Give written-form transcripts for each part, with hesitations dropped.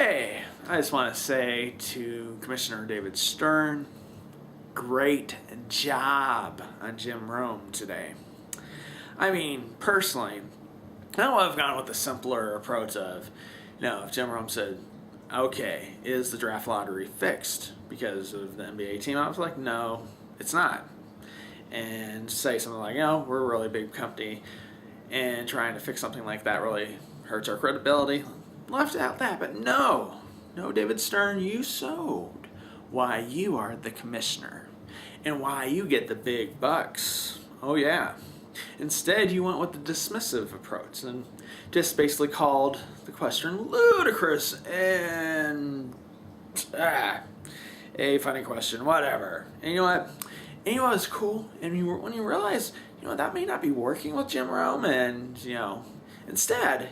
Hey, I just want to say to Commissioner David Stern, great job on Jim Rome today. I mean, personally, I would have gone with the simpler approach of, if Jim Rome said, okay, is the draft lottery fixed because of the NBA team? I was like, no, it's not. And say something like, we're a really big company and trying to fix something like that really hurts our credibility. Left out that, but no, David Stern, you showed why you are the commissioner and why you get the big bucks. Oh yeah. Instead, you went with the dismissive approach and just basically called the question ludicrous and a funny question, whatever. And you know what? And you know what's cool? And when you realize, that may not be working with Jim Rome, and instead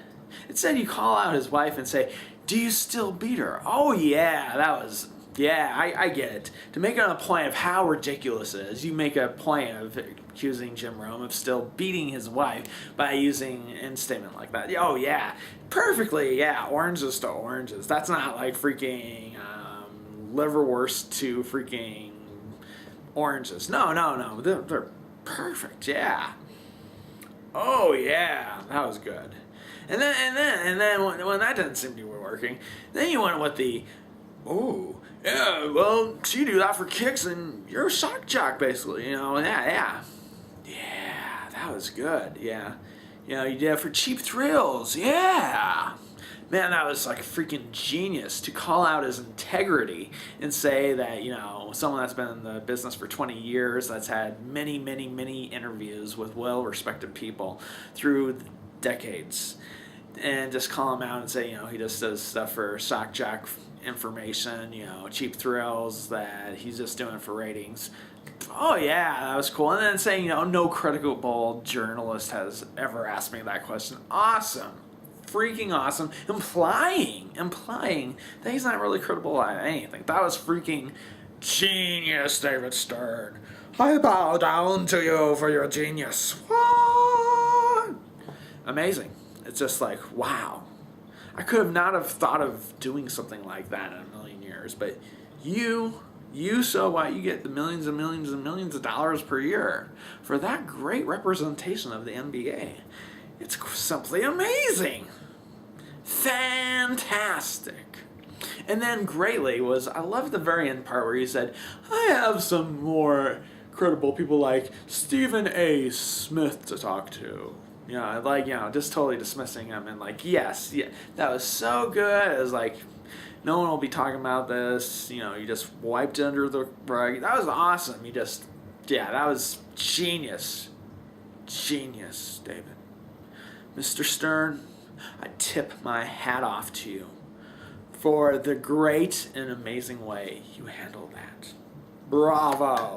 you call out his wife and say, do you still beat her? Oh yeah, I get it. To make it a point of how ridiculous it is, you make a point of accusing Jim Rome of still beating his wife by using an statement like that. Oh yeah, perfectly, yeah, oranges to oranges. That's not like freaking liverwurst to freaking oranges. No, they're perfect, yeah. Oh yeah, that was good. And then when that didn't seem to be working, then you went with the, oh, yeah, well, you do that for kicks and you're a shock jock, basically, yeah, that was good, yeah. You did it for cheap thrills, yeah. Man, that was like a freaking genius to call out his integrity and say that, someone that's been in the business for 20 years, that's had many, many, many interviews with well-respected people through decades, and just call him out and say, he just does stuff for shock jock information, cheap thrills, that he's just doing it for ratings. Oh yeah, that was cool. And then saying, no credible journalist has ever asked me that question. Awesome. Freaking awesome. Implying that he's not really credible at anything. That was freaking genius, David Stern. I bow down to you for your genius. What? Amazing. It's just like, wow. I could not have thought of doing something like that in a million years, but you saw why you get the millions and millions and millions of dollars per year for that great representation of the NBA. It's simply amazing. Fantastic. And then greatly was, I love the very end part where he said, I have some more credible people like Stephen A. Smith to talk to. Just totally dismissing him and yes, that was so good. It was like, no one will be talking about this. You just wiped it under the rug. That was awesome. That was genius. Genius, David. Mr. Stern, I tip my hat off to you for the great and amazing way you handled that. Bravo.